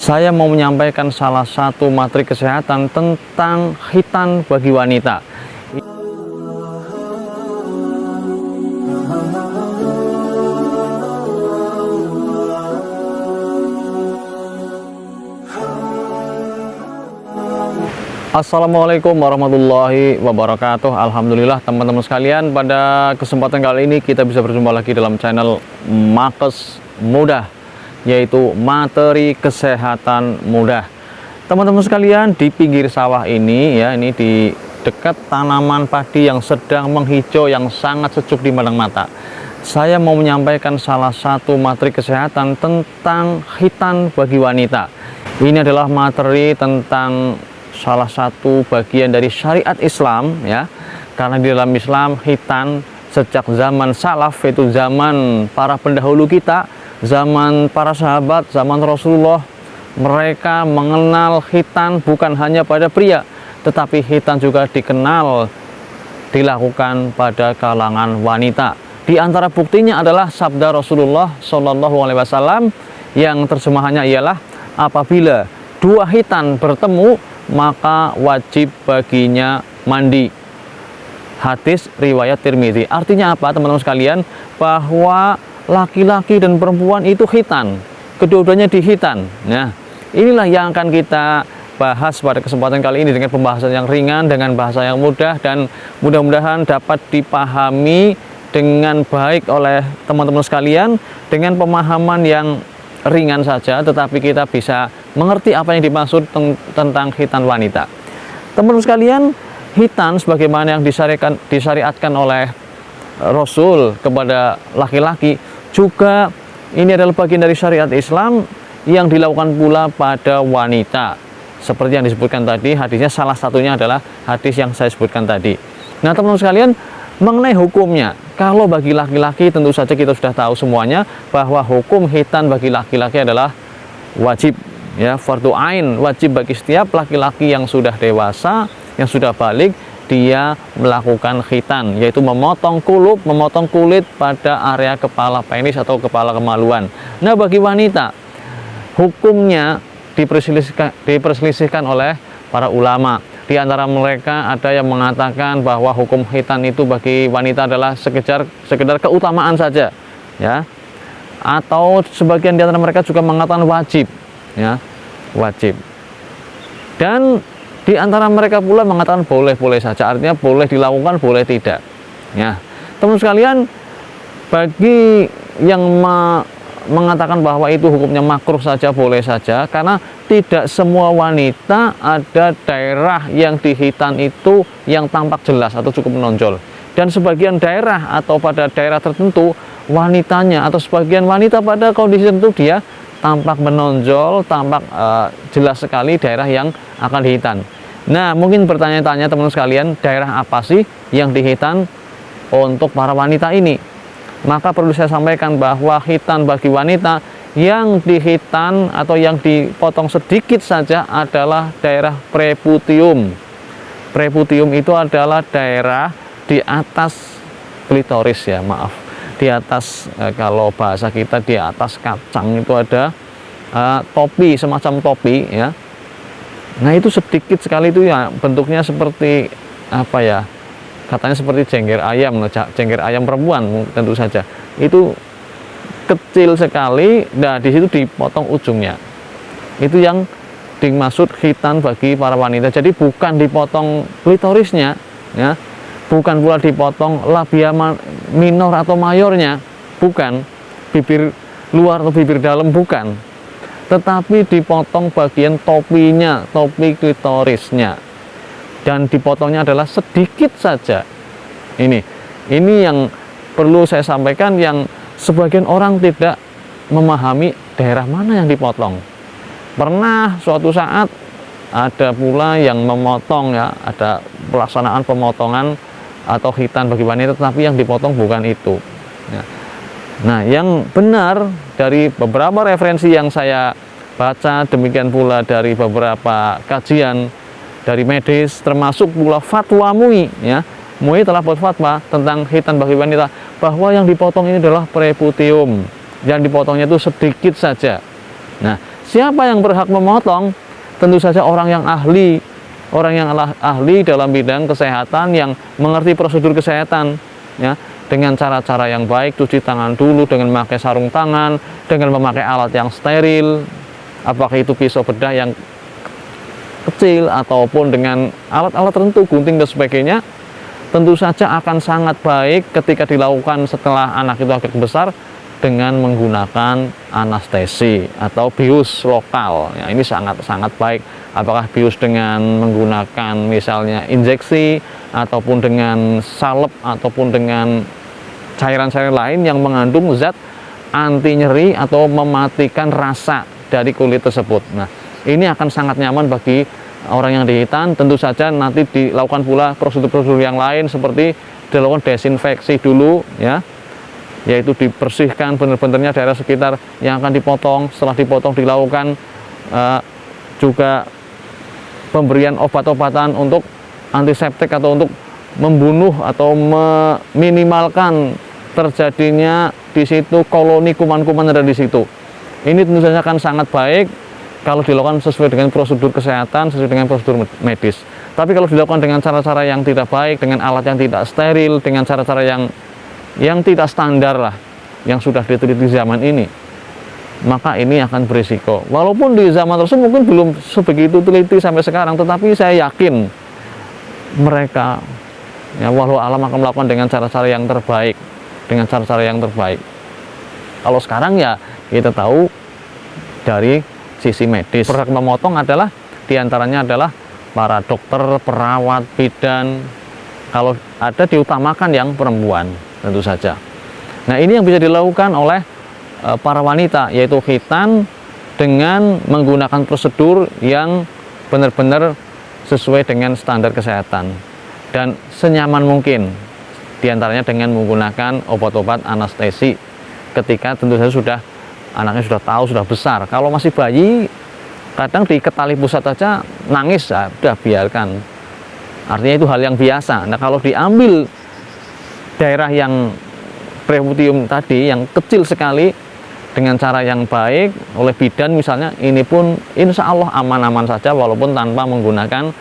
Saya mau menyampaikan salah satu materi kesehatan tentang khitan bagi wanita. Assalamualaikum warahmatullahi wabarakatuh. Alhamdulillah teman-teman sekalian, pada kesempatan kali ini kita bisa berjumpa lagi dalam channel Makes Mudah, yaitu materi kesehatan mudah. Teman-teman sekalian, di pinggir sawah ini ya, ini di dekat tanaman padi yang sedang menghijau yang sangat sejuk di pandang mata, saya mau menyampaikan salah satu materi kesehatan tentang khitan bagi wanita. Ini adalah materi tentang salah satu bagian dari syariat Islam ya, karena di dalam Islam khitan sejak zaman salaf, yaitu zaman para pendahulu kita, zaman para sahabat, zaman Rasulullah, mereka mengenal khitan bukan hanya pada pria, tetapi khitan juga dilakukan pada kalangan wanita. Di antara buktinya adalah sabda Rasulullah SAW yang terjemahannya ialah, apabila dua khitan bertemu maka wajib baginya mandi. Hadis riwayat Tirmidzi. Artinya apa teman-teman sekalian? Bahwa laki-laki dan perempuan itu khitan, kedua-duanya dihitan. Nah, inilah yang akan kita bahas pada kesempatan kali ini dengan pembahasan yang ringan, dengan bahasa yang mudah, dan mudah-mudahan dapat dipahami dengan baik oleh teman-teman sekalian dengan pemahaman yang ringan saja, tetapi kita bisa mengerti apa yang dimaksud tentang khitan wanita. Teman-teman sekalian, khitan sebagaimana yang disyariatkan oleh Rasul kepada laki-laki, juga ini adalah bagian dari syariat Islam yang dilakukan pula pada wanita. Seperti yang disebutkan tadi, hadisnya salah satunya adalah hadis yang saya sebutkan tadi. Nah teman-teman sekalian, mengenai hukumnya, kalau bagi laki-laki tentu saja kita sudah tahu semuanya bahwa hukum khitan bagi laki-laki adalah wajib ya, fardhu ain, wajib bagi setiap laki-laki yang sudah dewasa, yang sudah balik, dia melakukan khitan, yaitu memotong kulit pada area kepala penis atau kepala kemaluan. Nah bagi wanita, hukumnya diperselisihkan oleh para ulama. Di antara mereka ada yang mengatakan bahwa hukum khitan itu bagi wanita adalah sekedar keutamaan saja ya, atau sebagian di antara mereka juga mengatakan wajib ya, wajib. Dan di antara mereka pula mengatakan boleh-boleh saja, artinya boleh dilakukan, boleh tidak ya. Teman sekalian, bagi yang mengatakan bahwa itu hukumnya makruh saja, boleh saja, karena tidak semua wanita ada daerah yang dihitan itu yang tampak jelas atau cukup menonjol, dan sebagian daerah atau pada daerah tertentu wanitanya atau sebagian wanita pada kondisi tertentu dia tampak menonjol, tampak jelas sekali daerah yang akan dihitan. Nah mungkin bertanya-tanya teman sekalian, daerah apa sih yang dihitan untuk para wanita ini? Maka perlu saya sampaikan bahwa khitan bagi wanita yang dihitan atau yang dipotong sedikit saja adalah daerah preputium. Preputium itu adalah daerah di atas klitoris ya, maaf. Di atas, kalau bahasa kita di atas kacang itu ada topi, semacam topi ya. Nah itu sedikit sekali itu ya, bentuknya seperti apa ya? Katanya seperti jengger ayam, jengger ayam perempuan tentu saja. Itu kecil sekali, nah di situ dipotong ujungnya. Itu yang dimaksud khitan bagi para wanita. Jadi bukan dipotong klitorisnya, ya, bukan pula dipotong labia minor atau mayornya, bukan, bibir luar atau bibir dalam, bukan, tetapi dipotong bagian topinya, topi klitorisnya, dan dipotongnya adalah sedikit saja. Ini yang perlu saya sampaikan, yang sebagian orang tidak memahami daerah mana yang dipotong. Pernah suatu saat ada pula yang memotong ya, ada pelaksanaan pemotongan atau khitan bagi wanita, tetapi yang dipotong bukan itu ya. Nah yang benar dari beberapa referensi yang saya baca, demikian pula dari beberapa kajian dari medis, termasuk pula fatwa MUI ya, MUI telah buat fatwa tentang khitan bagi wanita, bahwa yang dipotong ini adalah preputium, yang dipotongnya itu sedikit saja. Nah, Siapa yang berhak memotong? Tentu saja orang yang ahli, ahli dalam bidang kesehatan, yang mengerti prosedur kesehatan, ya, dengan cara-cara yang baik, cuci tangan dulu dengan memakai sarung tangan, dengan memakai alat yang steril, apakah itu pisau bedah yang kecil ataupun dengan alat-alat tertentu, gunting dan sebagainya. Tentu saja akan sangat baik ketika dilakukan setelah anak itu agak besar dengan menggunakan anestesi atau bius lokal. Ya, ini sangat-sangat baik. Apakah bius dengan menggunakan misalnya injeksi, ataupun dengan salep, ataupun dengan cairan-cairan lain yang mengandung zat anti nyeri atau mematikan rasa dari kulit tersebut. Nah, ini akan sangat nyaman bagi orang yang dihitan. Tentu saja nanti dilakukan pula prosedur-prosedur yang lain, seperti dilakukan desinfeksi dulu, ya, yaitu dibersihkan benar-benarnya daerah sekitar yang akan dipotong. Setelah dipotong dilakukan juga pemberian obat-obatan untuk antiseptik atau untuk membunuh atau meminimalkan terjadinya di situ koloni kuman-kuman ada di situ. Ini tentu saja akan sangat baik kalau dilakukan sesuai dengan prosedur kesehatan, sesuai dengan prosedur medis. Tapi kalau dilakukan dengan cara-cara yang tidak baik, dengan alat yang tidak steril, dengan cara-cara yang tidak standar lah, yang sudah diteliti zaman ini, maka ini akan berisiko. Walaupun di zaman tersebut mungkin belum sebegitu teliti sampai sekarang, tetapi saya yakin mereka, ya, walau alam akan melakukan dengan cara-cara yang terbaik, Kalau sekarang ya kita tahu dari sisi medis, berhak memotong adalah diantaranya adalah para dokter, perawat, bidan. Kalau ada diutamakan yang perempuan tentu saja. Nah, ini yang bisa dilakukan oleh para wanita, yaitu khitan dengan menggunakan prosedur yang benar-benar sesuai dengan standar kesehatan dan senyaman mungkin, diantaranya dengan menggunakan obat-obat anestesi ketika tentu saja anaknya sudah tahu, sudah besar. Kalau masih bayi, kadang diikat tali pusat saja nangis, ya udah biarkan, artinya itu hal yang biasa. Nah, kalau diambil daerah yang preputium tadi yang kecil sekali dengan cara yang baik oleh bidan misalnya, ini pun insya Allah aman-aman saja walaupun tanpa menggunakan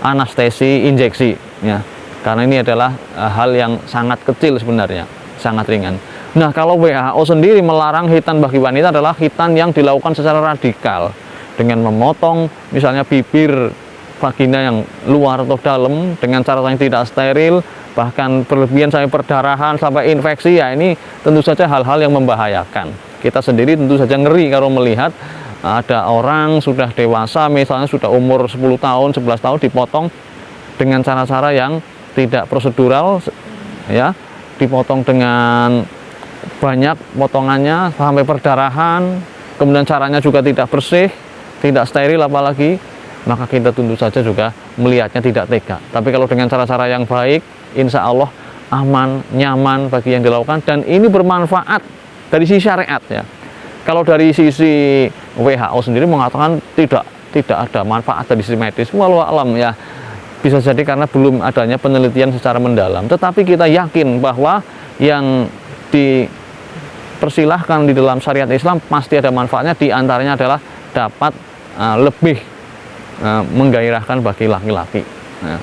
anestesi injeksi, ya, karena ini adalah hal yang sangat kecil sebenarnya, sangat ringan. Nah, kalau WHO sendiri melarang khitan bagi wanita adalah khitan yang dilakukan secara radikal dengan memotong misalnya bibir vagina yang luar atau dalam dengan cara yang tidak steril, bahkan berlebihan sampai perdarahan, sampai infeksi. Ya, ini tentu saja hal-hal yang membahayakan. Kita sendiri tentu saja ngeri kalau melihat ada orang sudah dewasa, misalnya sudah umur 10 tahun, 11 tahun dipotong dengan cara-cara yang tidak prosedural, ya, dipotong dengan banyak potongannya sampai perdarahan, kemudian caranya juga tidak bersih, tidak steril apalagi, maka kita tentu saja juga melihatnya tidak tega. Tapi kalau dengan cara-cara yang baik, insya Allah aman, nyaman bagi yang dilakukan, dan ini bermanfaat dari sisi syariat, ya. Kalau dari sisi WHO sendiri mengatakan tidak ada manfaat dari sisi medis, walau alam, ya, bisa jadi karena belum adanya penelitian secara mendalam. Tetapi kita yakin bahwa yang dipersilahkan di dalam syariat Islam pasti ada manfaatnya. Di antaranya adalah dapat lebih menggairahkan bagi laki-laki,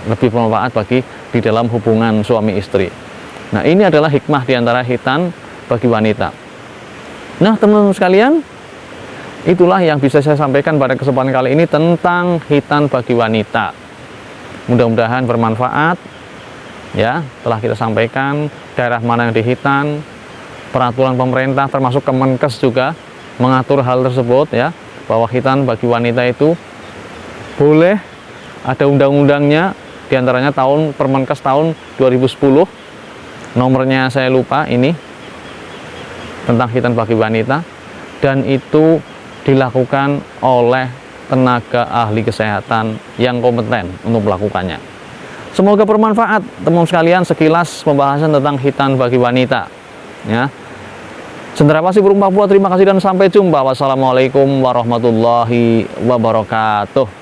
lebih bermanfaat bagi di dalam hubungan suami istri. Nah, ini adalah hikmah di antara khitan bagi wanita. Nah, teman-teman sekalian, itulah yang bisa saya sampaikan pada kesempatan kali ini tentang khitan bagi wanita. Mudah-mudahan bermanfaat, ya. Telah kita sampaikan daerah mana yang dihitan, peraturan pemerintah termasuk Kemenkes juga mengatur hal tersebut, ya, bahwa khitan bagi wanita itu boleh, ada undang-undangnya, diantaranya Permenkes tahun 2010, nomornya saya lupa ini, tentang khitan bagi wanita, dan itu dilakukan oleh tenaga ahli kesehatan yang kompeten untuk melakukannya. Semoga bermanfaat, teman sekalian, sekilas pembahasan tentang khitan bagi wanita, ya. Cenderawasih burung Papua, terima kasih dan sampai jumpa. Wassalamualaikum warahmatullahi wabarakatuh.